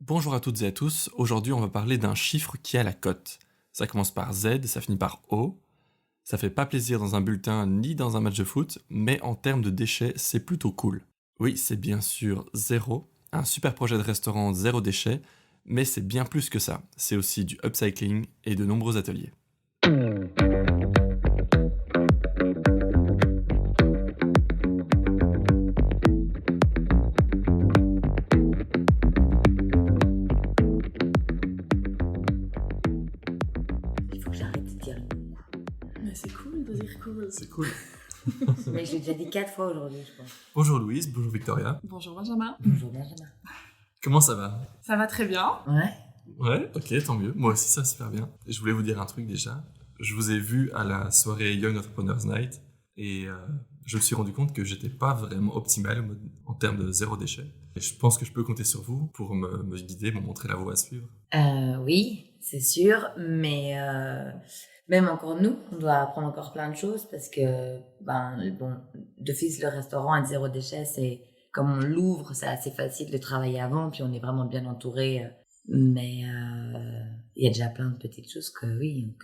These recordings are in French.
Bonjour à toutes et à tous, aujourd'hui on va parler d'un chiffre qui a la cote. Ça commence par Z, ça finit par O. Ça fait pas plaisir dans un bulletin ni dans un match de foot, mais en termes de déchets, c'est plutôt cool. Oui, c'est bien sûr zéro, un super projet de restaurant zéro déchet, mais c'est bien plus que ça. C'est aussi du upcycling et de nombreux ateliers. Il faut que j'arrête de dire. Mais c'est cool de dire cool. C'est cool. Mais je l'ai déjà dit 4 fois aujourd'hui, je pense. Bonjour Louise, bonjour Victoria. Bonjour Benjamin. Bonjour Benjamin. Comment ça va? Ça va très bien. Ouais. Ouais, ok, tant mieux. Moi aussi ça va super bien. Et je voulais vous dire un truc déjà. Je vous ai vu à la soirée Young Entrepreneurs Night et je me suis rendu compte que j'étais pas vraiment optimal en termes de zéro déchet. Et je pense que je peux compter sur vous pour me guider, me montrer la voie à suivre. Oui, c'est sûr, mais même encore nous, on doit apprendre encore plein de choses parce que, d'office, le restaurant à zéro déchet, c'est comme on l'ouvre, c'est assez facile de travailler avant, puis on est vraiment bien entouré. Mais il y a déjà plein de petites choses que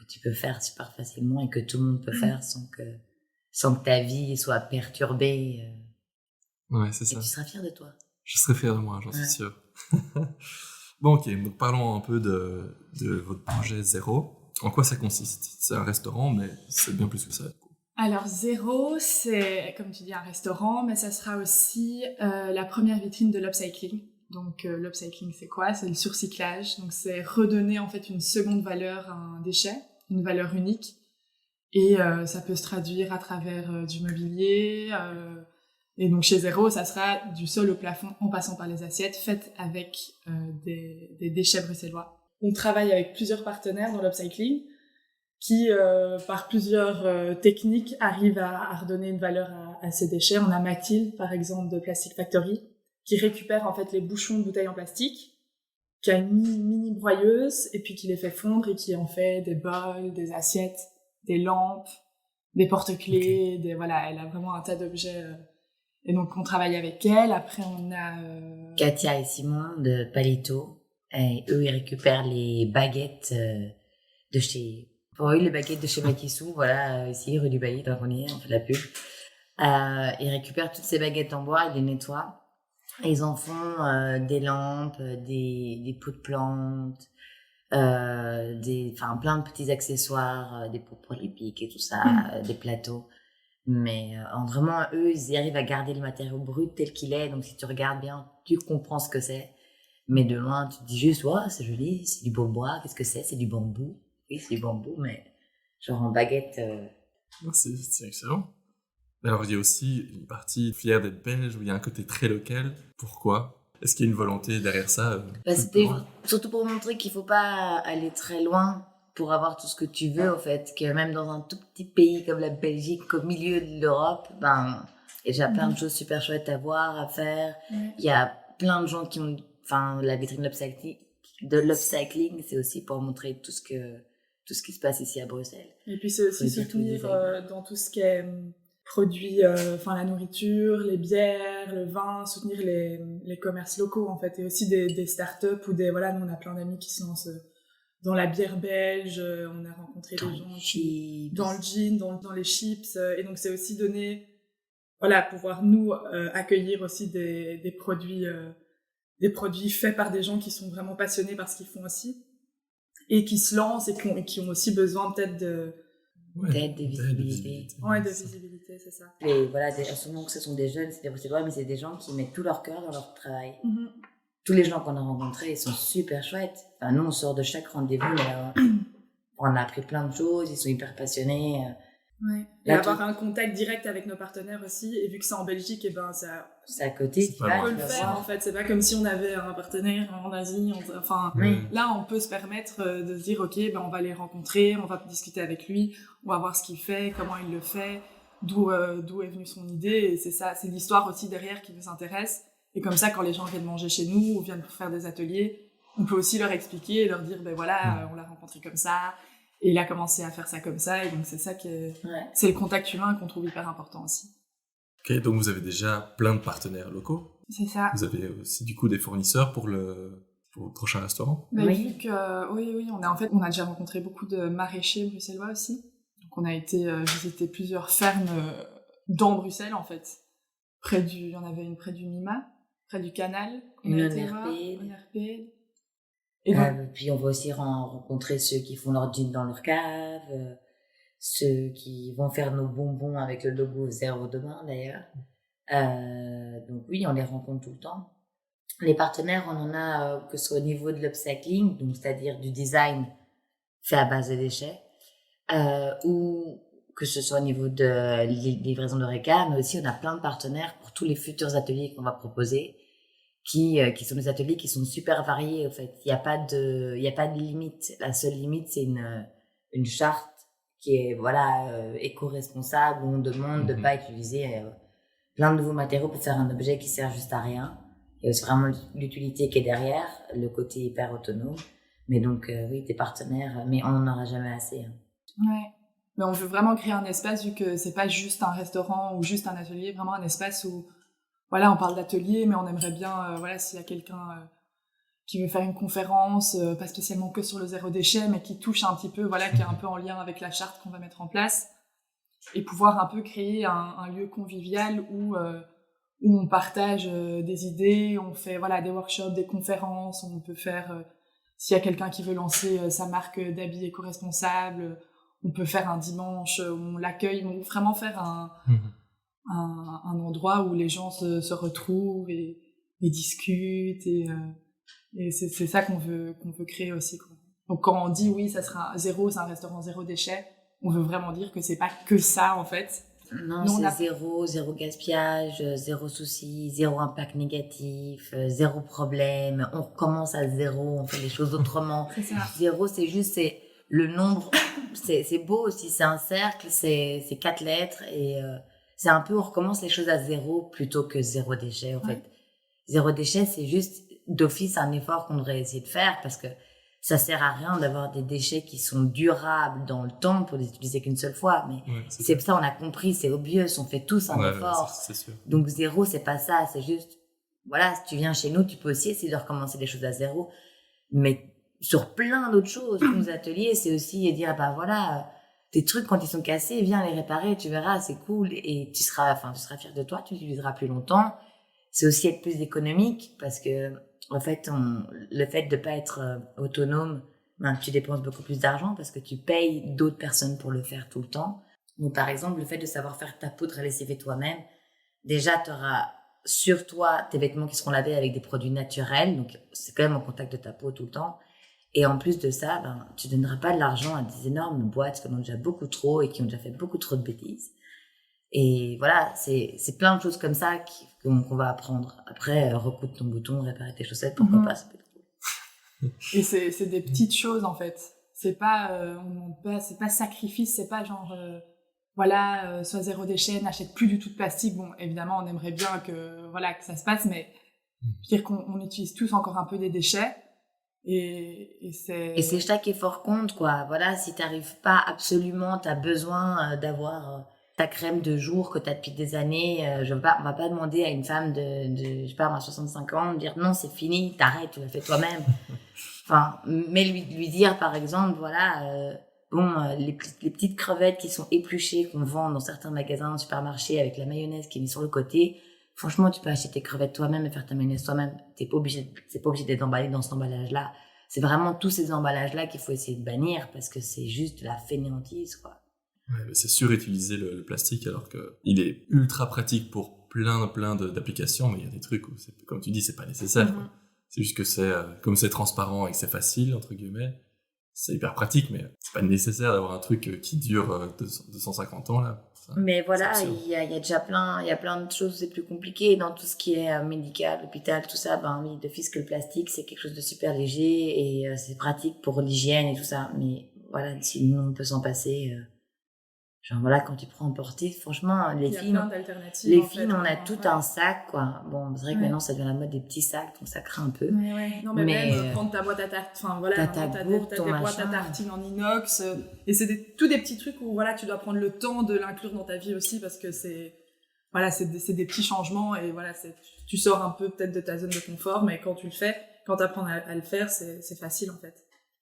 tu peux faire super facilement et que tout le monde peut faire sans que ta vie soit perturbée. Ouais, c'est Et ça. tu seras fier de toi. Je serais fier de moi, j'en suis Ouais. sûr. Bon, ok, donc parlons un peu de votre projet Zéro. En quoi ça consiste? C'est un restaurant, mais c'est bien plus que ça. Alors Zéro, c'est comme tu dis un restaurant, mais ça sera aussi la première vitrine de l'upcycling. Donc l'upcycling c'est quoi? C'est le surcyclage. Donc c'est redonner en fait une seconde valeur à un déchet, une valeur unique. Et ça peut se traduire à travers du mobilier. Et donc chez Zéro, ça sera du sol au plafond en passant par les assiettes faites avec des déchets bruxellois. On travaille avec plusieurs partenaires dans l'upcycling qui, par plusieurs techniques, arrivent à redonner une valeur à ces déchets. On a Mathilde, par exemple, de Plastic Factory, qui récupère en fait les bouchons de bouteilles en plastique, qui a une mini broyeuse, et puis qui les fait fondre et qui en fait des bols, des assiettes, des lampes, des porte-clés, voilà, elle a vraiment un tas d'objets. Et donc on travaille avec elle. Après on a Katia et Simon de Palito. Et eux, ils récupèrent les baguettes de chez... Oui, les baguettes de chez Makissou, voilà, ici, rue du Bailly, donc on y est, on fait de la pub. Ils récupèrent toutes ces baguettes en bois, ils les nettoient. Et ils en font des lampes, des pots de plantes, plein de petits accessoires, des pots pour les pics et tout ça, des plateaux. Mais vraiment, eux, ils arrivent à garder le matériau brut tel qu'il est. Donc, si tu regardes bien, tu comprends ce que c'est. Mais de loin, tu te dis juste, ouais, c'est joli, c'est du beau bois. Qu'est-ce que c'est? C'est du bambou. Oui, c'est du bambou, mais genre en baguette. Ah, c'est excellent. Mais alors, il y a aussi une partie fière d'être belge où il y a un côté très local. Pourquoi? Est-ce qu'il y a une volonté derrière ça C'était surtout pour montrer qu'il faut pas aller très loin pour avoir tout ce que tu veux, au fait. Que même dans un tout petit pays comme la Belgique, au milieu de l'Europe, il y a déjà plein de choses super chouettes à voir, à faire. Il y a plein de gens qui ont... la vitrine de l'upcycling, c'est aussi pour montrer tout ce qui se passe ici à Bruxelles. Et puis c'est aussi soutenir dans tout ce qui est produits, la nourriture, les bières, le vin, soutenir les commerces locaux en fait, et aussi des startups ou nous on a plein d'amis qui se lancent dans la bière belge, on a rencontré des gens dans le gin, dans les chips, et donc c'est aussi pouvoir nous accueillir aussi des produits faits par des gens qui sont vraiment passionnés par ce qu'ils font aussi et qui se lancent et qui ont aussi besoin peut-être de visibilité. Ouais, de visibilité, c'est ça. Et voilà, souvent que ce sont des jeunes, c'est des Bruxellois, mais c'est des gens qui mettent tout leur cœur dans leur travail. Mm-hmm. Tous les gens qu'on a rencontrés, ils sont super chouettes. Enfin, nous, on sort de chaque rendez-vous, mais on a appris plein de choses, ils sont hyper passionnés. Ouais. Et avoir un contact direct avec nos partenaires aussi, et vu que c'est en Belgique, c'est à côté, on peut le faire en fait. C'est pas comme si on avait un partenaire en Asie. Là, on peut se permettre de se dire, ok, on va les rencontrer, on va discuter avec lui, on va voir ce qu'il fait, comment il le fait, d'où est venue son idée. Et c'est ça, c'est l'histoire aussi derrière qui nous intéresse. Et comme ça, quand les gens viennent manger chez nous ou viennent pour faire des ateliers, on peut aussi leur expliquer et leur dire, on l'a rencontré comme ça. Et il a commencé à faire ça comme ça, et donc c'est ça c'est le contact humain qu'on trouve hyper important aussi. Ok, donc vous avez déjà plein de partenaires locaux. C'est ça. Vous avez aussi du coup des fournisseurs pour pour le prochain restaurant. Mais Oui. vu que, oui, on a déjà rencontré beaucoup de maraîchers bruxellois aussi. Donc, on a été visiter plusieurs fermes dans Bruxelles, en fait. Il y en avait une près du Mima, près du canal. Une en RP. Et donc, Puis on va aussi rencontrer ceux qui font leur gin dans leur cave, ceux qui vont faire nos bonbons avec le logo Zéro demain d'ailleurs. Donc oui, on les rencontre tout le temps. Les partenaires, on en a que ce soit au niveau de l'upcycling, donc c'est-à-dire du design fait à base de déchets, ou que ce soit au niveau de livraison de réca, mais aussi on a plein de partenaires pour tous les futurs ateliers qu'on va proposer, qui sont des ateliers qui sont super variés, en fait. Il y a pas de limite. La seule limite, c'est une charte qui est, éco-responsable, où on demande de pas utiliser plein de nouveaux matériaux pour faire un objet qui sert juste à rien. Il y a aussi vraiment l'utilité qui est derrière, le côté hyper autonome. Mais donc, oui, des partenaires, mais on n'en aura jamais assez. Hein. Ouais. Mais on veut vraiment créer un espace, vu que c'est pas juste un restaurant ou juste un atelier, vraiment un espace où, voilà, on parle d'atelier, mais on aimerait bien, s'il y a quelqu'un qui veut faire une conférence, pas spécialement que sur le zéro déchet, mais qui touche un petit peu, qui est un peu en lien avec la charte qu'on va mettre en place, et pouvoir un peu créer un lieu convivial où on partage des idées, on fait des workshops, des conférences, on peut faire, s'il y a quelqu'un qui veut lancer sa marque d'habits éco-responsables, on peut faire un dimanche où on l'accueille, on veut vraiment faire un endroit où les gens se retrouvent et discutent, et c'est ça qu'on veut créer aussi, quoi. Donc quand on dit oui, ça sera c'est un restaurant zéro déchet, on veut vraiment dire que c'est pas que ça en fait. Non, Nous, c'est zéro gaspillage, zéro souci, zéro impact négatif, zéro problème. On recommence à zéro, on fait les choses autrement. C'est ça. Zéro, c'est le nombre. C'est beau aussi, c'est un cercle, c'est 4 lettres et c'est un peu on recommence les choses à zéro plutôt que zéro déchet en fait. Zéro déchet, c'est juste d'office un effort qu'on devrait essayer de faire parce que ça sert à rien d'avoir des déchets qui sont durables dans le temps pour les utiliser qu'une seule fois. Mais c'est ça, on a compris, c'est obvious, on fait tous un effort. C'est sûr. Donc zéro, c'est pas ça, c'est juste, si tu viens chez nous, tu peux aussi essayer de recommencer les choses à zéro. Mais sur plein d'autres choses, tous nos ateliers, c'est aussi dire, tes trucs, quand ils sont cassés, viens les réparer, tu verras, c'est cool. Et tu seras fier de toi, tu l'utiliseras plus longtemps. C'est aussi être plus économique parce que, en fait, le fait de pas être autonome, tu dépenses beaucoup plus d'argent parce que tu payes d'autres personnes pour le faire tout le temps. Donc, par exemple, le fait de savoir faire ta poudre à lessiver toi-même, déjà, tu auras sur toi tes vêtements qui seront lavés avec des produits naturels. Donc, c'est quand même en contact de ta peau tout le temps. Et en plus de ça, tu donneras pas de l'argent à des énormes boîtes qui en ont déjà beaucoup trop et qui ont déjà fait beaucoup trop de bêtises. Et voilà, c'est plein de choses comme ça qu'on va apprendre. Après, recoudre ton bouton, réparer tes chaussettes, pourquoi pas, ça peut être cool. Et c'est des petites choses en fait. C'est pas, c'est pas sacrifice, c'est pas genre, soit zéro déchet, n'achète plus du tout de plastique. Bon, évidemment, on aimerait bien que ça se passe, mais je veux dire qu'on utilise tous encore un peu des déchets. Et c'est chaque effort compte, quoi. Voilà, si t'arrives pas absolument, t'as besoin d'avoir ta crème de jour que t'as depuis des années. On va pas demander à une femme de 65 ans de dire non, c'est fini, t'arrêtes, tu l'as fait toi-même. Mais lui dire, par exemple, les petites crevettes qui sont épluchées, qu'on vend dans certains magasins de supermarchés avec la mayonnaise qui est mise sur le côté. Franchement, tu peux acheter tes crevettes toi-même et faire ta mayonnaise toi-même. C'est pas obligé d'être emballé dans cet emballage-là. C'est vraiment tous ces emballages-là qu'il faut essayer de bannir parce que c'est juste de la fainéantise, quoi. Ouais, c'est surutiliser le plastique alors que il est ultra pratique pour plein d'applications, mais il y a des trucs où, comme tu dis, c'est pas nécessaire, quoi. C'est juste que comme c'est transparent et que c'est facile, entre guillemets, c'est hyper pratique, mais c'est pas nécessaire d'avoir un truc qui dure 250 ans, là. Mais voilà, il y a déjà plein de choses où c'est plus compliqué. Dans tout ce qui est médical, hôpital, tout ça, oui, d'office que le plastique, c'est quelque chose de super léger et c'est pratique pour l'hygiène et tout ça. Mais voilà, sinon on peut s'en passer. Quand tu prends en portée, franchement, les filles, on a tout un sac, quoi. Bon, c'est vrai que maintenant, ça devient la mode des petits sacs, donc ça craint un peu. Non, mais même prendre ta boîte à tartine, t'as des boîtes à tartine en inox, et c'est tous des petits trucs où, tu dois prendre le temps de l'inclure dans ta vie aussi, parce que c'est des petits changements, et tu sors un peu peut-être de ta zone de confort, mais quand tu le fais, quand tu apprends à le faire, c'est facile en fait.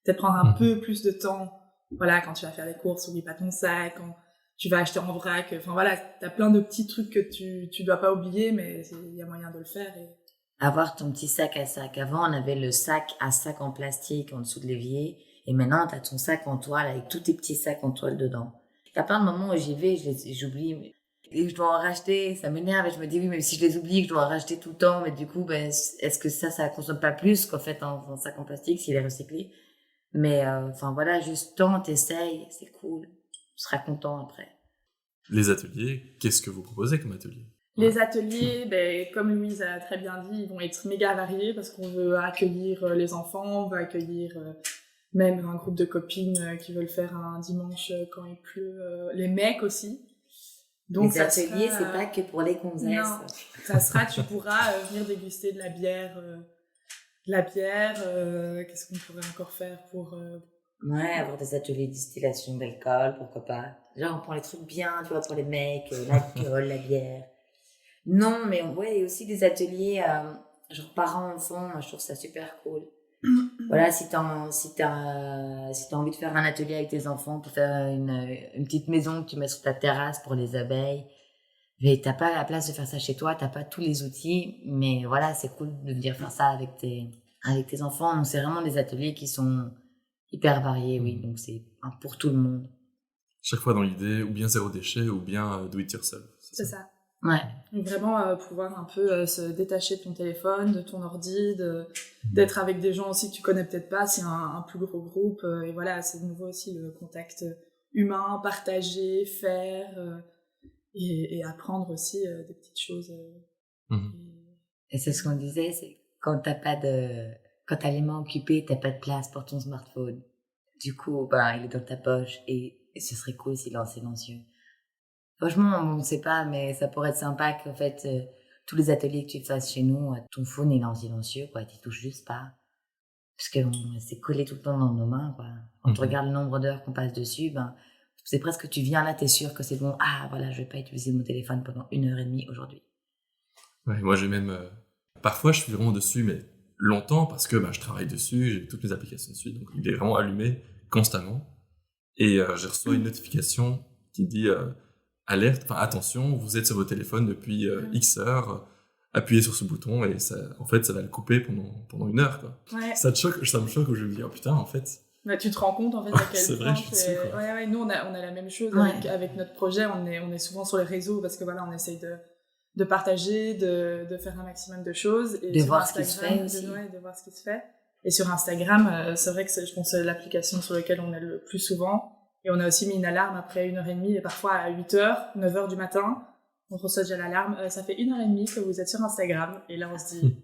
Peut-être prendre un peu plus de temps, voilà, quand tu vas faire les courses, oublie pas ton sac, quand tu vas acheter en vrac, enfin voilà, t'as plein de petits trucs que tu dois pas oublier, mais il y a moyen de le faire. Et... Avoir ton petit sac à sac. Avant, on avait le sac à sac en plastique en dessous de l'évier, et maintenant, t'as ton sac en toile avec tous tes petits sacs en toile dedans. Il y a plein de moments où j'y vais, j'oublie, et je dois en racheter, ça m'énerve, et je me dis, oui, mais si je les oublie, que je dois en racheter tout le temps, mais du coup, ben, est-ce que ça consomme pas plus qu'en fait, en sac en plastique, s'il est recyclé? Mais, enfin, voilà, juste t'essayes, c'est cool. Tu seras content après. Les ateliers, qu'est-ce que vous proposez comme atelier? Les ateliers, ben, comme Louise a très bien dit, ils vont être méga variés parce qu'on veut accueillir les enfants, on veut accueillir même un groupe de copines qui veulent faire un dimanche quand il pleut, les mecs aussi. Donc, les ateliers, c'est pas que pour les gonzesses. Non, ça sera, tu pourras venir déguster de la bière. Qu'est-ce qu'on pourrait encore faire pour... Ouais, avoir des ateliers de distillation d'alcool, pourquoi pas. Genre, on prend les trucs bien, tu vois, pour les mecs, l'alcool, la bière. Non, mais ouais, et aussi des ateliers, genre parents-enfants, moi je trouve ça super cool. Voilà, si t'as envie de faire un atelier avec tes enfants pour faire une petite maison que tu mets sur ta terrasse pour les abeilles, mais t'as pas la place de faire ça chez toi, t'as pas tous les outils, mais voilà, c'est cool de venir faire ça avec tes enfants. Donc c'est vraiment des ateliers qui sont hyper variés, oui, donc c'est pour tout le monde. Chaque fois dans l'idée, ou bien zéro déchet, ou bien do it yourself. C'est ça. Ouais. Donc vraiment pouvoir un peu se détacher de ton téléphone, de ton ordi, d'être avec des gens aussi que tu connais peut-être pas, si un plus gros groupe. Et voilà, c'est de nouveau aussi le contact humain, partager, faire et apprendre aussi des petites choses. Et c'est ce qu'on disait, c'est quand t'as les mains occupées, t'as pas de place pour ton smartphone. Du coup, il est dans ta poche et ce serait cool s'il est en silencieux. Franchement, on ne sait pas, mais ça pourrait être sympa qu'en fait, tous les ateliers que tu fasses chez nous, ton phone il est en silencieux, quoi, tu touches juste pas. Parce que c'est collé tout le temps dans nos mains, quoi. Quand tu regardes le nombre d'heures qu'on passe dessus, c'est presque tu viens là, t'es sûr que c'est bon. Ah, voilà, je vais pas utiliser mon téléphone pendant 1h30 aujourd'hui. Ouais, moi j'ai même... parfois je suis vraiment dessus, mais longtemps, parce que je travaille dessus, j'ai toutes mes applications dessus, donc il est vraiment allumé constamment. Et j'ai reçu une notification qui dit... alerte, enfin attention, vous êtes sur votre téléphone depuis X heures, appuyez sur ce bouton et ça, en fait, ça va le couper pendant 1 heure, quoi. Ouais. Ça me choque où je me dis, oh putain, en fait. Tu te rends compte, en fait, à quel c'est point vrai, je suis dessus, quoi. Ouais, nous, on a la même chose avec notre projet, on est souvent sur les réseaux parce que voilà, on essaye de partager, de faire un maximum de choses. Et de voir ce qui se fait aussi. De voir ce qui se fait. Et sur Instagram, c'est vrai que je pense que c'est l'application sur laquelle on est le plus souvent. Et on a aussi mis une alarme après 1h30 et parfois à 8h, 9h du matin. On reçoit déjà l'alarme. Ça fait 1h30 que vous êtes sur Instagram. Et là, on se dit,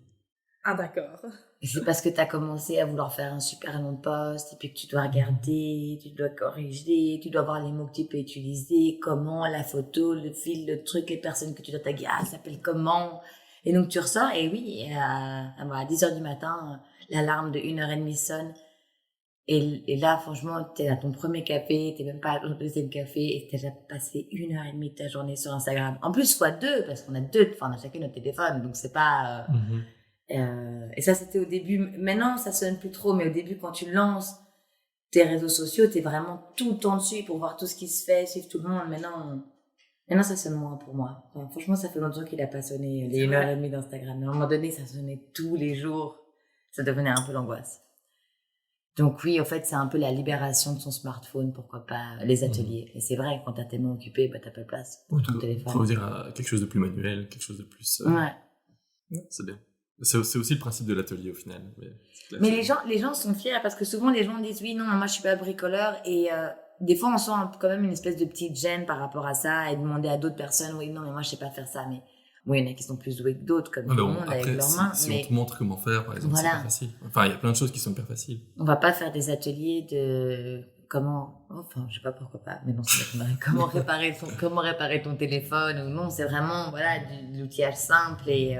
d'accord. C'est parce que tu as commencé à vouloir faire un super long post et puis que tu dois regarder, tu dois corriger, tu dois voir les mots que tu peux utiliser, comment, la photo, le fil, le truc, les personnes que tu dois taguer, ça s'appelle comment. Et donc tu ressors et oui, à 10h du matin, l'alarme de 1h30 sonne. Et là, franchement, t'es à ton premier café, t'es même pas à ton deuxième café, et t'as déjà passé 1h30 de ta journée sur Instagram. En plus, fois 2, parce qu'on a on a chacun notre téléphone, donc c'est pas... et ça, c'était au début. Maintenant, ça sonne plus trop, mais au début, quand tu lances tes réseaux sociaux, t'es vraiment tout le temps dessus pour voir tout ce qui se fait, suivre tout le monde. Maintenant, ça sonne moins pour moi. Enfin, franchement, ça fait longtemps qu'il a pas sonné les 1h30 d'Instagram. À un moment donné, ça sonnait tous les jours. Ça devenait un peu l'angoisse. Donc oui, en fait, c'est un peu la libération de son smartphone, pourquoi pas les ateliers. Et c'est vrai, quand t'as tes mains occupées, t'as pas de place pour ton téléphone. Faut dire quelque chose de plus manuel, quelque chose de plus... Ouais. C'est bien. C'est aussi le principe de l'atelier au final. Mais les gens sont fiers parce que souvent les gens disent oui, non, moi je suis pas bricoleur et des fois on sent quand même une espèce de petite gêne par rapport à ça et demander à d'autres personnes oui, non, mais moi je sais pas faire ça. Mais oui, il y en a qui sont plus doués que d'autres, comme tout le monde, après, avec leurs mains. Si on te montre comment faire, par exemple, c'est pas facile. Enfin, il y a plein de choses qui sont hyper faciles. On va pas faire des ateliers de je sais pas pourquoi pas, mais non, comment réparer ton téléphone ou non, c'est vraiment, de l'outillage simple et,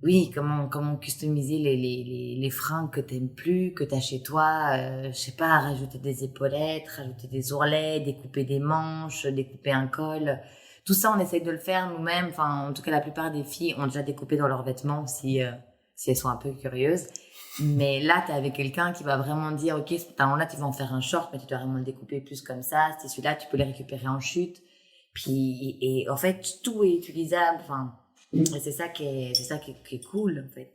oui, comment customiser les fringues que t'aimes plus, que t'as chez toi, je sais pas, rajouter des épaulettes, rajouter des ourlets, découper des manches, découper un col. tout ça, on essaye de le faire nous-mêmes. Enfin, en tout cas, la plupart des filles ont déjà découpé dans leurs vêtements si elles sont un peu curieuses. Mais là, t'es avec quelqu'un qui va vraiment dire, ok, ce pantalon-là, tu vas en faire un short, mais tu dois vraiment le découper plus comme ça. Si celui-là, tu peux le récupérer en chute. Puis, et en fait, tout est utilisable. Enfin, et c'est ça qui est cool, en fait.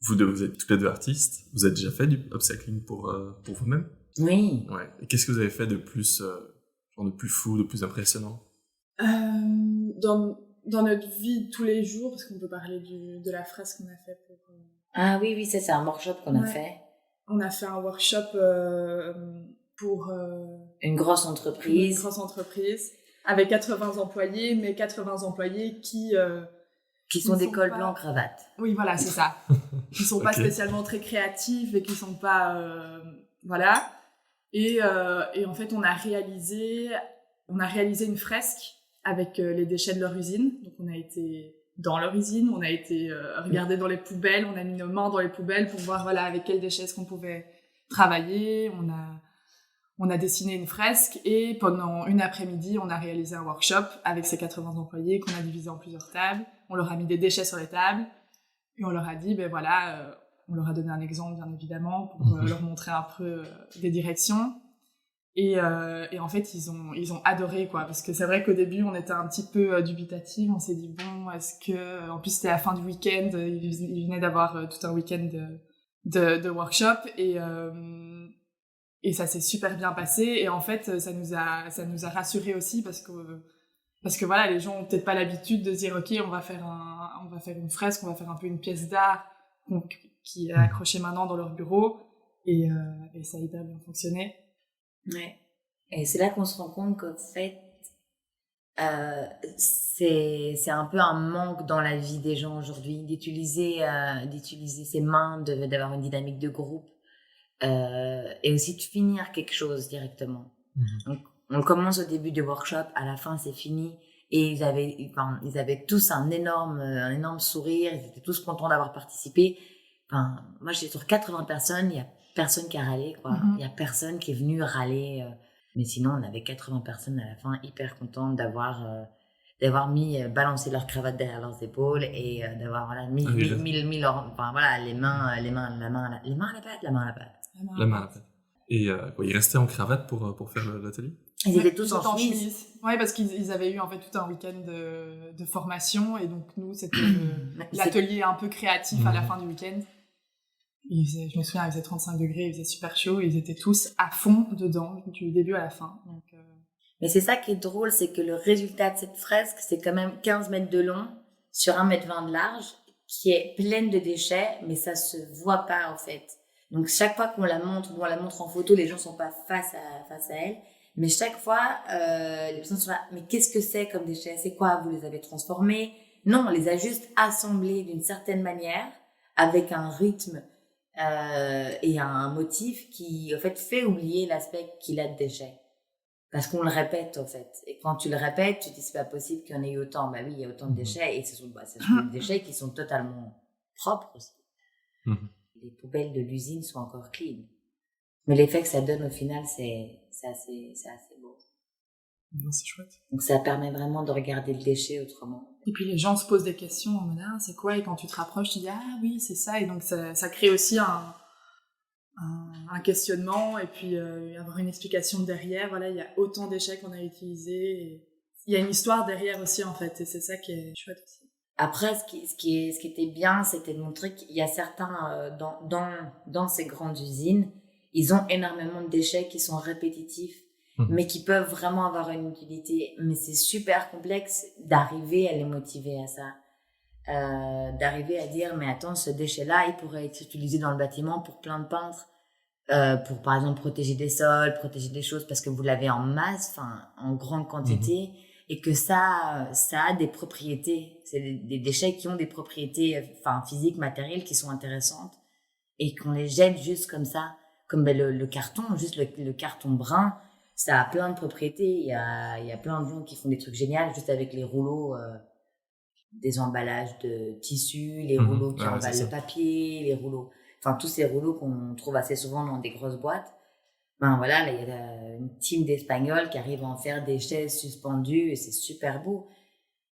Vous deux, vous êtes toutes les deux artistes. Vous avez déjà fait du upcycling pour vous-même? Oui. Ouais. Et qu'est-ce que vous avez fait de plus, genre de plus fou, de plus impressionnant? Dans notre vie de tous les jours, parce qu'on peut parler de la fresque qu'on a fait pour... Ah oui, c'est un workshop qu'on a fait. On a fait un workshop pour... Une grosse entreprise. Une grosse entreprise, avec 80 employés, mais 80 employés qui sont des cols blancs cravates. Oui, voilà, c'est ça. Qui sont pas spécialement très créatifs et qui sont pas... voilà. Et en fait, on a réalisé une fresque avec les déchets de leur usine. Donc, on a été dans leur usine, on a été regarder dans les poubelles, on a mis nos mains dans les poubelles pour voir voilà avec quels déchets est-ce qu'on pouvait travailler. On a dessiné une fresque et pendant une après-midi, on a réalisé un workshop avec ces 80 employés qu'on a divisé en plusieurs tables. On leur a mis des déchets sur les tables et on leur a dit, ben voilà, on leur a donné un exemple bien évidemment pour leur montrer un peu des directions. Et en fait, ils ont adoré, quoi, parce que c'est vrai qu'au début, on était un petit peu dubitatifs. On s'est dit, bon, est-ce que... En plus, c'était la fin du week-end. Ils venaient d'avoir tout un week-end de workshop. Et ça s'est super bien passé. Et en fait, ça nous a rassurés aussi parce que voilà, les gens ont peut-être pas l'habitude de se dire, OK, on va faire une fresque, on va faire un peu une pièce d'art qui est accrochée maintenant dans leur bureau. Et ça a hyper bien fonctionné. Ouais. Et c'est là qu'on se rend compte qu'en fait, c'est un peu un manque dans la vie des gens aujourd'hui d'utiliser ses mains, d'avoir une dynamique de groupe, et aussi de finir quelque chose directement. Donc, on commence au début du workshop, à la fin c'est fini, et ils avaient tous un énorme sourire, ils étaient tous contents d'avoir participé. Enfin, moi j'étais sur 80 personnes, il y a personne qui a râlé, quoi. Il y a personne qui est venu râler. Mais sinon, on avait 80 personnes à la fin hyper contentes d'avoir balancé leur cravate derrière leurs épaules et d'avoir mis leur, enfin voilà, la main à la pâte. Et ils restaient en cravate pour faire l'atelier? Ils étaient tous en chemise. Ouais, parce qu'ils avaient eu en fait tout un week-end de formation et donc nous c'était l'atelier un peu créatif à la fin du week-end. Je me souviens, il faisait 35 degrés, il faisait super chaud, et ils étaient tous à fond dedans, du début à la fin. Donc, Mais c'est ça qui est drôle, c'est que le résultat de cette fresque, c'est quand même 15 mètres de long sur 1,20 m de large, qui est pleine de déchets, mais ça se voit pas en fait. Donc chaque fois qu'on la montre, on la montre en photo, les gens sont pas face à elle, mais chaque fois, les personnes sont là, mais qu'est-ce que c'est comme déchets? C'est quoi? Vous les avez transformés? Non, on les a juste assemblés d'une certaine manière, avec un rythme et un motif qui, en fait, fait oublier l'aspect qu'il a de déchets. Parce qu'on le répète, en fait. Et quand tu le répètes, tu te dis, c'est pas possible qu'il y en ait eu autant. Bah oui, il y a autant de déchets. Et ce sont des déchets qui sont totalement propres aussi. Les poubelles de l'usine sont encore clean. Mais l'effet que ça donne au final, c'est assez beau. Non, c'est chouette. Donc ça permet vraiment de regarder le déchet autrement. Et puis les gens se posent des questions en mode c'est quoi, et quand tu te rapproches tu dis ah oui c'est ça, et donc ça crée aussi un questionnement, et puis avoir une explication derrière. Voilà, il y a autant de déchets qu'on a utilisés, et il y a une histoire derrière aussi en fait, et c'est ça qui est chouette aussi. Après, ce qui était bien, c'était de montrer qu'il y a certains dans ces grandes usines, ils ont énormément de déchets qui sont répétitifs, mais qui peuvent vraiment avoir une utilité. Mais c'est super complexe d'arriver à les motiver à ça. D'arriver à dire, mais attends, ce déchet-là, il pourrait être utilisé dans le bâtiment pour plein de peintres, pour par exemple protéger des sols, protéger des choses, parce que vous l'avez en masse, enfin en grande quantité, et que ça a des propriétés. C'est des déchets qui ont des propriétés, enfin physiques, matérielles, qui sont intéressantes, et qu'on les jette juste comme ça, comme le carton, juste le carton brun. Ça a plein de propriétés. Il y a plein de gens qui font des trucs géniaux juste avec les rouleaux, des emballages de tissus, les rouleaux qui emballent le papier, les rouleaux, enfin tous ces rouleaux qu'on trouve assez souvent dans des grosses boîtes. Ben voilà, là, il y a une team d'Espagnols qui arrive à en faire des chaises suspendues et c'est super beau.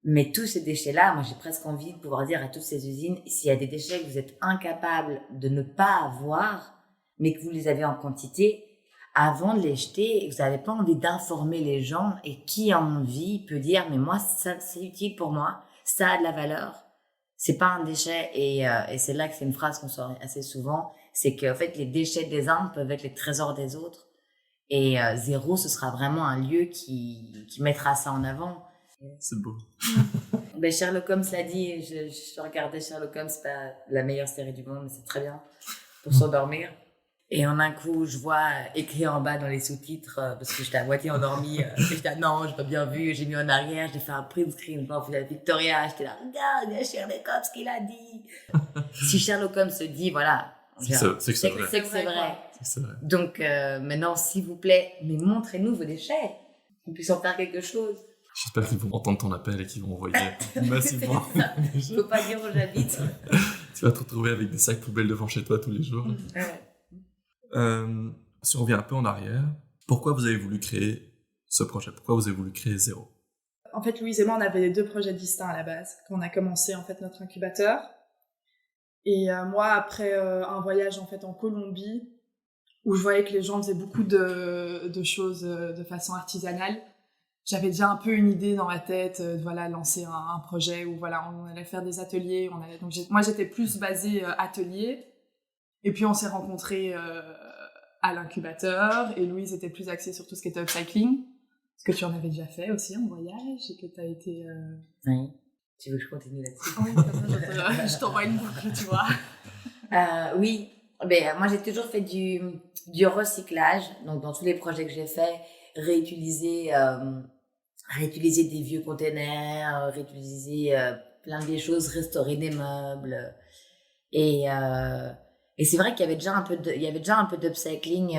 Mais tous ces déchets-là, moi j'ai presque envie de pouvoir dire à toutes ces usines, s'il y a des déchets que vous êtes incapables de ne pas avoir, mais que vous les avez en quantité, avant de les jeter, vous n'avez pas envie d'informer les gens et qui a envie peut dire, mais moi ça c'est utile pour moi, ça a de la valeur, c'est pas un déchet et c'est là que c'est une phrase qu'on sort assez souvent, c'est qu'en fait les déchets des uns peuvent être les trésors des autres et Zéro ce sera vraiment un lieu qui mettra ça en avant. C'est beau. Ben Sherlock Holmes l'a dit, je regardais Sherlock Holmes, c'est pas la meilleure série du monde, mais c'est très bien pour s'endormir. Et en un coup, je vois écrit en bas dans les sous-titres, parce que j'étais à moitié endormie, j'étais là, non, j'ai pas bien vu, j'ai mis en arrière, j'ai fait un print screen, je m'en Victoria, j'étais là, regarde, il y a Sherlock Holmes qui l'a dit. Si Sherlock Holmes se dit, voilà, c'est que c'est vrai. C'est que c'est vrai. C'est vrai. Donc maintenant, s'il vous plaît, mais montrez-nous vos déchets, qu'on puisse en faire quelque chose. J'espère qu'ils vont entendre ton appel et qu'ils vont envoyer massivement. Je peux pas dire où j'habite. Tu vas te retrouver avec des sacs poubelles devant chez toi tous les jours. Si on revient un peu en arrière, pourquoi vous avez voulu créer ce projet? Pourquoi vous avez voulu créer Zéro? En fait, Louise et moi, on avait les deux projets distincts à la base, quand on a commencé en fait notre incubateur. Et moi, après un voyage en fait en Colombie, où je voyais que les gens faisaient beaucoup de choses de façon artisanale, j'avais déjà un peu une idée dans ma tête de voilà, lancer un projet où voilà, on allait faire des ateliers. Donc moi, j'étais plus basée atelier. Et puis, on s'est rencontrés à l'incubateur. Et Louise était plus axée sur tout ce qui était upcycling. Parce que tu en avais déjà fait aussi en voyage et que tu as été... Oui. Tu veux que je continue là-dessus? Oui, comme ça, je t'envoie une boucle, tu vois. Oui. Ben, moi, j'ai toujours fait du recyclage. Donc, dans tous les projets que j'ai faits, réutiliser des vieux containers, réutiliser plein de choses, restaurer des meubles. Et c'est vrai qu'il y avait déjà un peu d'upcycling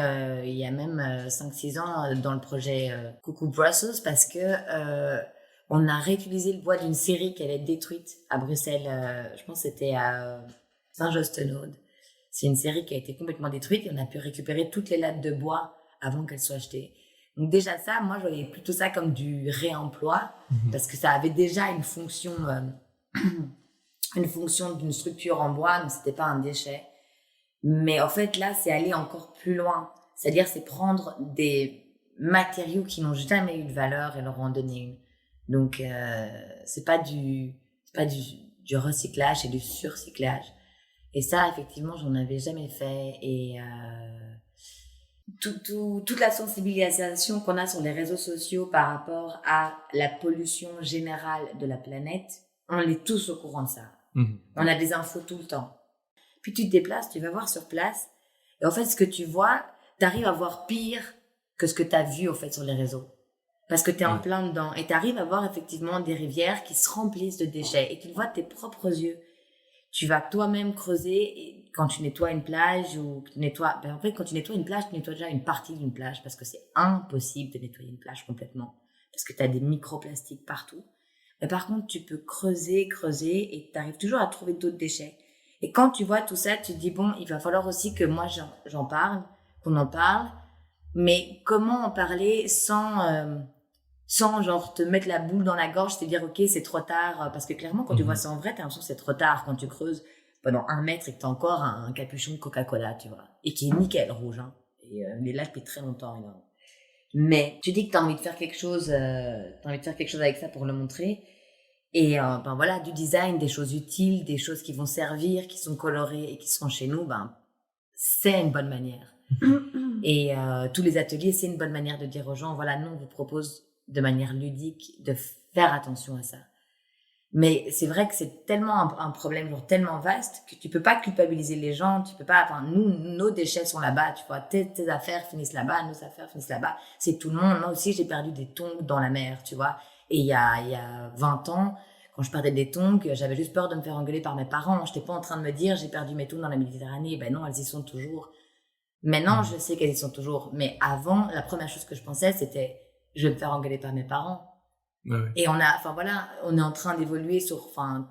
il y a même 5-6 ans dans le projet Coucou Brussels parce que on a réutilisé le bois d'une série qui allait être détruite à Bruxelles. Je pense que c'était à Saint-Jostenaude. C'est une série qui a été complètement détruite et on a pu récupérer toutes les lattes de bois avant qu'elles soient achetées. Donc déjà ça, moi je voyais plutôt ça comme du réemploi parce que ça avait déjà une fonction d'une structure en bois, donc c'était pas un déchet. Mais en fait là, c'est aller encore plus loin. C'est-à-dire c'est prendre des matériaux qui n'ont jamais eu de valeur et leur en donner une. Donc c'est pas du recyclage, c'est du surcyclage. Et ça, effectivement, j'en avais jamais fait. Et toute la sensibilisation qu'on a sur les réseaux sociaux par rapport à la pollution générale de la planète, on est tous au courant de ça. On a des infos tout le temps. Puis tu te déplaces, tu vas voir sur place. Et en fait, ce que tu vois, t'arrives à voir pire que ce que t'as vu, en fait, sur les réseaux. Parce que t'es en plein dedans. Et t'arrives à voir, effectivement, des rivières qui se remplissent de déchets. Et tu le vois de tes propres yeux. Tu vas toi-même creuser et quand tu nettoies une plage ou que tu nettoies... Ben en fait, quand tu nettoies une plage, tu nettoies déjà une partie d'une plage parce que c'est impossible de nettoyer une plage complètement. Parce que tu as des microplastiques partout. Mais par contre, tu peux creuser et tu arrives toujours à trouver d'autres déchets. Et quand tu vois tout ça, tu te dis, bon, il va falloir aussi que moi, j'en parle, qu'on en parle. Mais comment en parler sans genre te mettre la boule dans la gorge, te dire ok c'est trop tard, parce que clairement quand tu vois ça en vrai t'as l'impression que c'est trop tard quand tu creuses pendant 1 mètre et que t'as encore un capuchon de Coca-Cola, tu vois, et qui est nickel rouge, hein, et il est là depuis très longtemps, énorme. Mais tu dis que t'as envie de faire quelque chose avec ça pour le montrer, et ben voilà, du design, des choses utiles, des choses qui vont servir, qui sont colorées et qui seront chez nous, ben c'est une bonne manière. Et tous les ateliers, c'est une bonne manière de dire aux gens, voilà, nous on vous propose de manière ludique, de faire attention à ça. Mais c'est vrai que c'est tellement un problème genre tellement vaste que tu peux pas culpabiliser les gens, tu peux pas, enfin, nos déchets sont là-bas, tu vois, tes affaires finissent là-bas, nos affaires finissent là-bas, c'est tout le monde. Moi aussi, j'ai perdu des tongs dans la mer, tu vois. Et il y a 20 ans, quand je perdais des tongs, j'avais juste peur de me faire engueuler par mes parents. J'étais pas en train de me dire, j'ai perdu mes tongs dans la Méditerranée. Ben non, elles y sont toujours. Maintenant, je sais qu'elles y sont toujours. Mais avant, la première chose que je pensais, c'était, je vais me faire engueuler par mes parents. Ouais. Et on est en train d'évoluer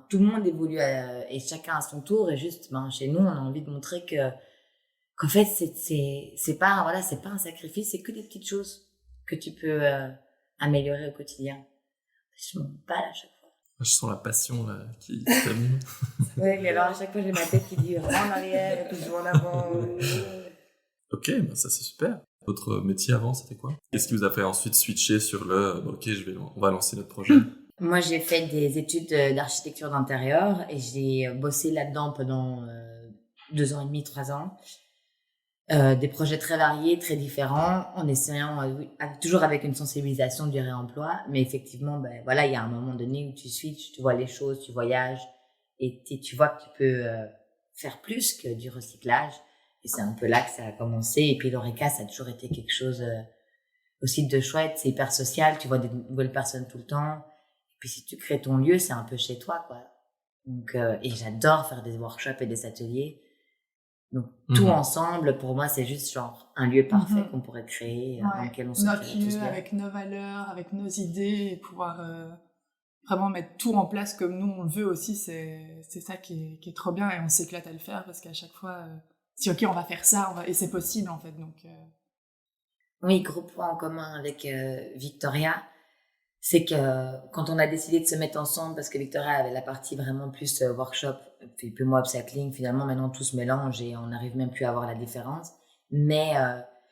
tout le monde évolue et chacun à son tour. Et juste, chez nous, on a envie de montrer que qu'en fait, c'est pas, voilà, c'est pas un sacrifice, c'est que des petites choses que tu peux améliorer au quotidien. Je m'en bats à chaque fois. Je sens la passion là, qui t'anime. Oui, mais alors à chaque fois, j'ai ma tête qui dit en arrière et puis je vais en avant. Ok, bah ça c'est super. Votre métier avant, c'était quoi? Qu'est-ce qui vous a fait ensuite switcher sur ok, on va lancer notre projet? Moi, j'ai fait des études d'architecture d'intérieur et j'ai bossé là-dedans pendant 2 ans et demi, 3 ans. Des projets très variés, très différents, en essayant toujours avec une sensibilisation du réemploi. Mais effectivement, ben voilà, il y a un moment donné où tu switches, tu vois les choses, tu voyages et tu vois que tu peux faire plus que du recyclage. Et c'est un peu là que ça a commencé. Et puis l'Oreca, ça a toujours été quelque chose aussi de chouette. C'est hyper social, tu vois des nouvelles personnes tout le temps. Et puis si tu crées ton lieu, c'est un peu chez toi, quoi. Donc et j'adore faire des workshops et des ateliers. Donc tout ensemble, pour moi, c'est juste genre un lieu parfait qu'on pourrait créer, dans lequel on se notre sentirait tous lieu bien. avec nos valeurs, avec nos idées, et pouvoir vraiment mettre tout en place comme nous on le veut aussi, c'est ça qui est trop bien, et on s'éclate à le faire parce qu'à chaque fois, si ok, on va faire ça, et c'est possible en fait. Donc oui, gros point en commun avec Victoria, c'est que quand on a décidé de se mettre ensemble, parce que Victoria avait la partie vraiment plus workshop, puis moi upcycling, finalement maintenant tout se mélange et on n'arrive même plus à voir la différence. Mais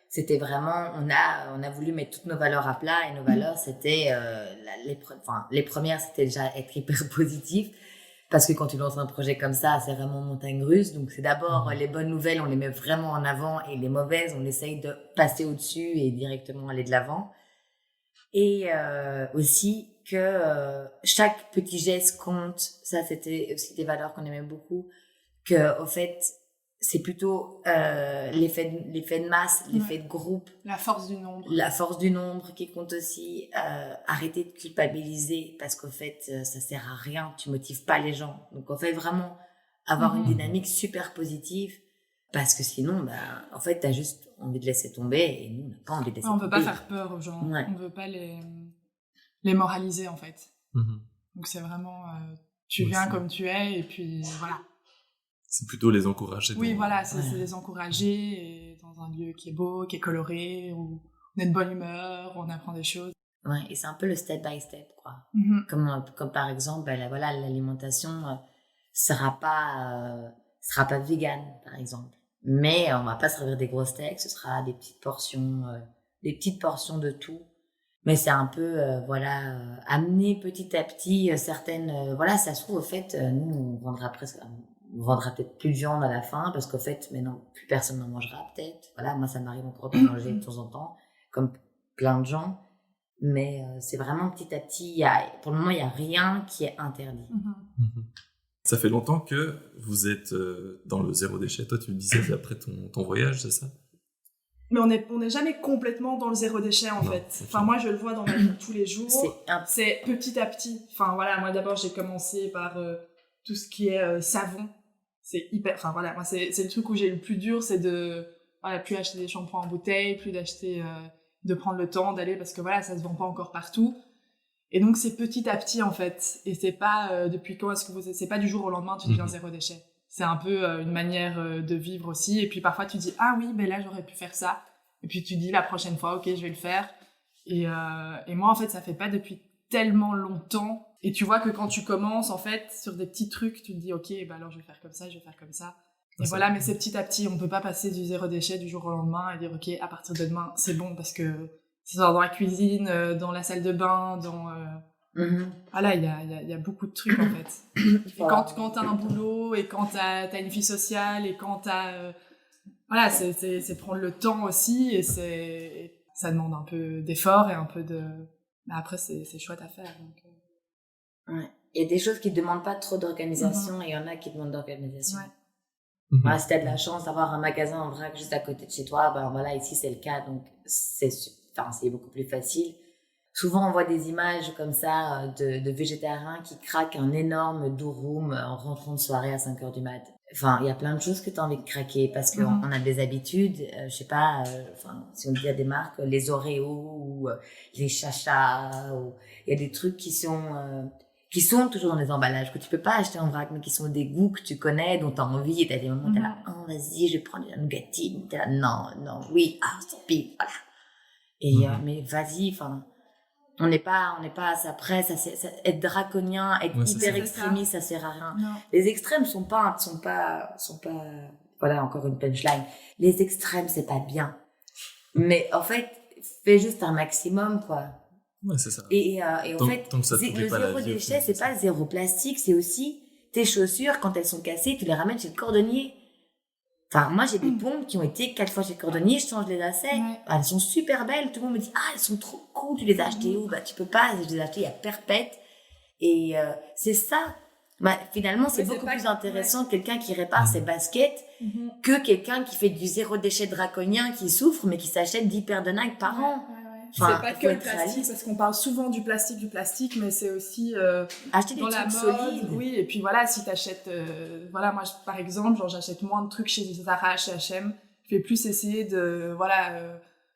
c'était vraiment, on a voulu mettre toutes nos valeurs à plat, et nos valeurs c'était les premières, c'était déjà être hyper positif, parce que quand tu lances un projet comme ça, c'est vraiment montagne russe. Donc c'est d'abord les bonnes nouvelles, on les met vraiment en avant, et les mauvaises, on essaye de passer au-dessus et directement aller de l'avant. Et aussi que chaque petit geste compte. Ça, c'était aussi des valeurs qu'on aimait beaucoup. Que au fait, c'est plutôt l'effet de masse, l'effet de groupe, la force du nombre qui compte aussi. Arrêter de culpabiliser, parce qu'au fait, ça sert à rien. Tu motives pas les gens. Donc, en fait, vraiment avoir une dynamique super positive. Parce que sinon, en fait, t'as juste envie de laisser tomber, et nous, on n'a pas envie de laisser tomber. On veut pas faire peur aux gens. On veut pas les moraliser, en fait. Donc, c'est vraiment, tu viens comme tu es, et puis voilà. C'est plutôt les encourager. Oui, voilà, c'est les encourager, et dans un lieu qui est beau, qui est coloré, où on est de bonne humeur, où on apprend des choses. Ouais, et c'est un peu le step by step, quoi. Comme par exemple, voilà, l'alimentation sera pas vegan, par exemple. Mais on va pas servir des gros steaks, ce sera des petites portions de tout. Mais c'est un peu, amener petit à petit certaines, ça se trouve, au fait, nous, on vendra peut-être plus de viande à la fin, parce qu'au fait, maintenant, plus personne n'en mangera, peut-être. Voilà, moi, ça m'arrive encore de manger de temps en temps, comme plein de gens. Mais c'est vraiment petit à petit, pour le moment, il n'y a rien qui est interdit. Ça fait longtemps que vous êtes dans le zéro déchet. Toi, tu me disais après ton voyage, c'est ça? Mais on n'est jamais complètement dans le zéro déchet, en fait. Okay. Enfin, moi, je le vois dans ma vie de tous les jours. C'est petit à petit. Enfin, voilà, moi, d'abord, j'ai commencé par tout ce qui est savon. C'est hyper... Enfin, voilà, moi, c'est le truc où j'ai eu le plus dur, c'est de... Voilà, plus acheter des shampoings en bouteille, plus d'acheter... de prendre le temps d'aller, parce que voilà, ça se vend pas encore partout. Et donc, c'est petit à petit, en fait. Et c'est pas depuis quand est-ce que c'est pas du jour au lendemain, tu deviens zéro déchet. C'est un peu une manière de vivre aussi. Et puis, parfois, tu dis, ah oui, là, j'aurais pu faire ça. Et puis, tu dis la prochaine fois, ok, je vais le faire. Et moi, en fait, ça fait pas depuis tellement longtemps. Et tu vois que quand tu commences, en fait, sur des petits trucs, tu te dis, ok, alors je vais faire comme ça, je vais faire comme ça. Et voilà, mais c'est petit à petit. On peut pas passer du zéro déchet du jour au lendemain et dire, ok, à partir de demain, c'est bon, parce que c'est dans la cuisine, dans la salle de bain, voilà, il y a beaucoup de trucs, en fait. Et quand t'as un boulot, et quand t'as une vie sociale, et quand t'as... voilà, c'est prendre le temps aussi, et ça demande un peu d'effort et un peu de... Mais après, c'est chouette à faire. Donc... Ouais. Il y a des choses qui ne demandent pas trop d'organisation, et il y en a qui demandent d'organisation. Ouais. Voilà, si t'as de la chance d'avoir un magasin en vrac juste à côté de chez toi, voilà, ici c'est le cas, donc c'est beaucoup plus facile. Souvent on voit des images comme ça de végétariens qui craquent un énorme durum en rentrant de soirée à 5h du mat. Enfin, il y a plein de choses que t'as envie de craquer, parce qu'on a des habitudes, je sais pas, si on dit à des marques, les Oreos ou les Chacha, il y a des trucs qui sont qui sont toujours dans les emballages, que tu peux pas acheter en vrac, mais qui sont des goûts que tu connais, dont tu as envie, et tu as des moments où tu es là, oh, vas-y, je vais prendre de la nougatine, t'es là, non, oui, sans pile, voilà. Et, mais vas-y, enfin, on n'est pas à ça près, être draconien, être hyper extrémiste, ça sert à rien. Non. Les extrêmes sont pas, voilà, encore une punchline. Les extrêmes, c'est pas bien. Mais, en fait, fais juste un maximum, quoi. Ouais, c'est ça. Et en fait, le zéro déchet, c'est pas zéro plastique, c'est aussi tes chaussures, quand elles sont cassées, tu les ramènes chez le cordonnier. Enfin, moi, j'ai des pompes qui ont été 4 fois chez le cordonnier, je change les lacets. Ouais. Elles sont super belles, tout le monde me dit, ah, elles sont trop cool, tu les as achetées où? Bah, tu peux pas, je les ai achetées à Perpète. Et c'est ça. Bah, finalement, c'est beaucoup plus intéressant quelqu'un qui répare ses baskets que quelqu'un qui fait du zéro déchet draconien, qui souffre, mais qui s'achète 10 paires de Nike par an. Enfin, c'est pas que le plastique, parce qu'on parle souvent du plastique, mais c'est aussi acheter des dans la trucs mode, solides. oui. Et puis voilà, si t'achètes, voilà, moi par exemple, genre j'achète moins de trucs chez Zara, chez H&M. Je vais plus essayer de,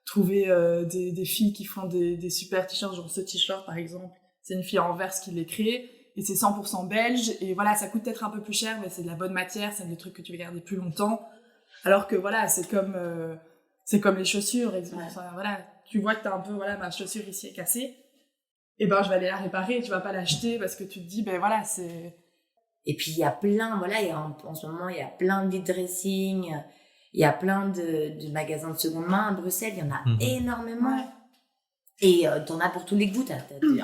trouver des filles qui font des super t-shirts, genre ce t-shirt par exemple. C'est une fille à Anvers qui l'a créé et c'est 100% belge. Et voilà, ça coûte peut-être un peu plus cher, mais c'est de la bonne matière, c'est des trucs que tu vas garder plus longtemps. Alors que voilà, c'est comme les chaussures, exemple. Enfin, voilà. Tu vois que t'as un peu, ma chaussure ici est cassée, et ben je vais aller la réparer, tu vas pas l'acheter parce que tu te dis, ben voilà, c'est... Et puis il y a plein, en ce moment, il y a plein de vide dressing, il y a plein de magasins de seconde main à Bruxelles, il y en a énormément. Ouais. Et t'en as pour tous les goûts, t'as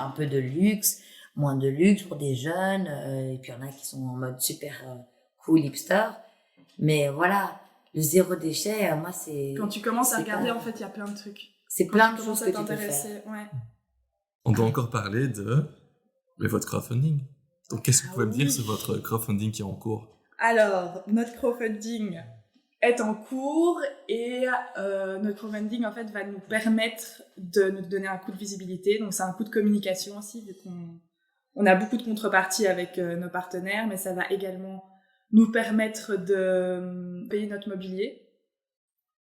un peu de luxe, moins de luxe pour des jeunes, et puis il y en a qui sont en mode super cool, hipster. Mais voilà, le zéro déchet, moi c'est... Quand tu commences à regarder, en fait, il y a plein de trucs. C'est plein de choses que tu peux faire. Ouais. On doit encore parler de votre crowdfunding. Donc, qu'est-ce que vous pouvez me dire sur votre crowdfunding qui est en cours? Alors, notre crowdfunding est en cours et notre crowdfunding, en fait, va nous permettre de nous donner un coup de visibilité. Donc, c'est un coup de communication aussi, vu qu'on a beaucoup de contreparties avec nos partenaires, mais ça va également nous permettre de payer notre mobilier.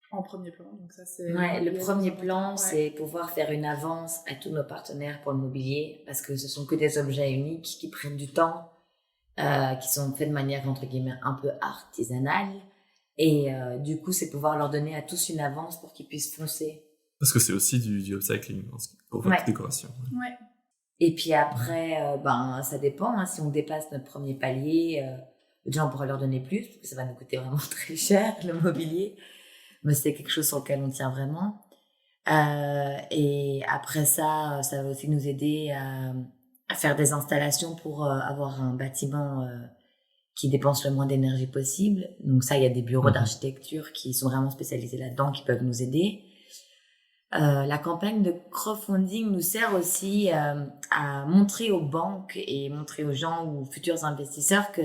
En premier plan, donc ça c'est... Ouais, le premier plan, c'est pouvoir faire une avance à tous nos partenaires pour le mobilier, parce que ce sont que des objets uniques qui prennent du temps, qui sont faits de manière, entre guillemets, un peu artisanale, et du coup, c'est pouvoir leur donner à tous une avance pour qu'ils puissent foncer. Parce que c'est aussi du upcycling pour votre décoration. Ouais. Et puis après, ça dépend, hein, si on dépasse notre premier palier, déjà on pourra leur donner plus, parce que ça va nous coûter vraiment très cher, le mobilier. Mais c'est quelque chose sur lequel on tient vraiment. Et après ça va aussi nous aider à faire des installations pour avoir un bâtiment qui dépense le moins d'énergie possible. Donc ça, il y a des bureaux d'architecture qui sont vraiment spécialisés là-dedans, qui peuvent nous aider. La campagne de crowdfunding nous sert aussi à montrer aux banques et montrer aux gens ou futurs investisseurs que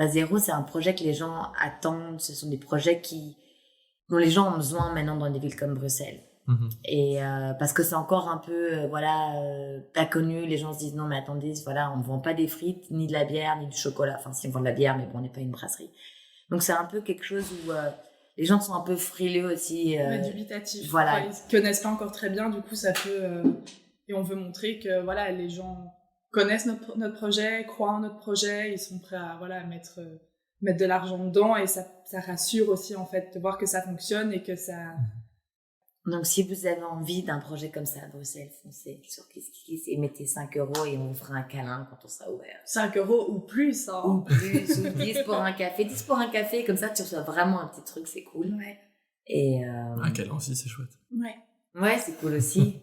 Zéro, c'est un projet que les gens attendent. Ce sont des projets dont les gens ont besoin maintenant dans des villes comme Bruxelles. Et parce que c'est encore un peu pas connu, les gens se disent non mais attendez, on vend pas des frites ni de la bière ni du chocolat, enfin si on vend de la bière mais bon, on n'est pas une brasserie. Donc c'est un peu quelque chose où les gens sont un peu frileux aussi, dubitatifs. Voilà. Enfin, ils connaissent pas encore très bien, du coup ça peut et on veut montrer que les gens connaissent notre projet, croient en notre projet, ils sont prêts à mettre de l'argent dedans, et ça rassure aussi en fait de voir que ça fonctionne et que ça... Donc si vous avez envie d'un projet comme ça à Bruxelles, foncez sur KissKiss et mettez 5 € et on vous fera un câlin quand on sera ouvert. 5 € ou plus, hein. Ou plus, ou 10 pour un café. 10 pour un café, comme ça tu reçois vraiment un petit truc, c'est cool. Ouais. Et un câlin aussi, c'est chouette. Ouais, c'est cool aussi.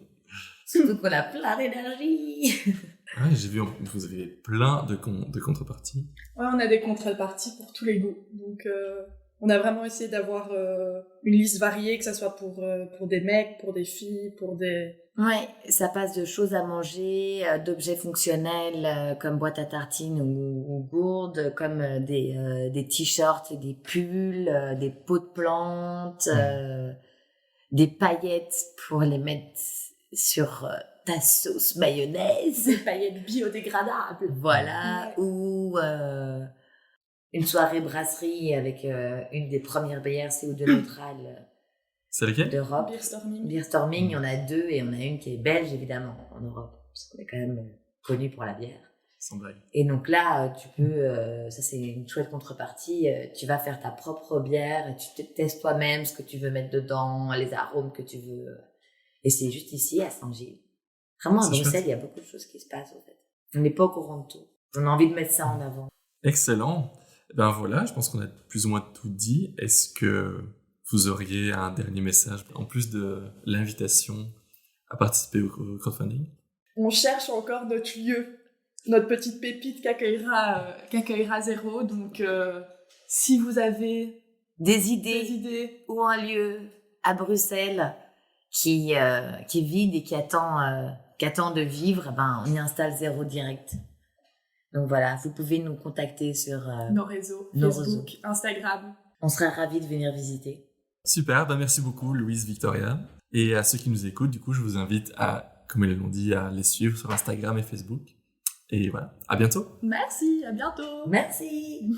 Surtout qu'on a plein d'énergie. Ouais, j'ai vu, vous avez plein de contreparties. Ouais, on a des contreparties pour tous les goûts. Donc, on a vraiment essayé d'avoir une liste variée, que ça soit pour des mecs, pour des filles, pour des... Ouais, ça passe de choses à manger, d'objets fonctionnels comme boîte à tartines ou gourdes, comme des t-shirts et des pulls, des pots de plantes, des paillettes pour les mettre sur ta sauce mayonnaise. Des paillettes biodégradables. Voilà, ou une soirée brasserie avec une des premières bières CO2 neutrales c'est lequel d'Europe. Beer Storming, il y en a 2 et on a une qui est belge évidemment en Europe, parce qu'on est quand même connu pour la bière. Sans blague. Et donc là, tu peux, ça c'est une chouette contrepartie, tu vas faire ta propre bière, tu te testes toi-même ce que tu veux mettre dedans, les arômes que tu veux. Et c'est juste ici, à Saint-Gilles. Vraiment, à C'est Bruxelles, chouette. il y a beaucoup de choses qui se passent, en fait. On n'est pas au courant de tout. On a envie de mettre ça en avant. Excellent. Ben voilà, je pense qu'on a plus ou moins tout dit. Est-ce que vous auriez un dernier message, en plus de l'invitation à participer au crowdfunding? On cherche encore notre lieu, notre petite pépite qu'accueillera Zéro. Donc, si vous avez Des idées, des idées, ou un lieu à Bruxelles qui est vide et qui attend de vivre, ben, on y installe Zéro direct. Donc voilà, vous pouvez nous contacter sur nos réseaux, Nos Facebook, réseaux. Instagram. On sera ravis de venir visiter. Super, ben merci beaucoup Louise, Victoria. Et à ceux qui nous écoutent, du coup, je vous invite à, comme ils l'ont dit, à les suivre sur Instagram et Facebook. Et voilà, à bientôt. Merci, à bientôt. Merci.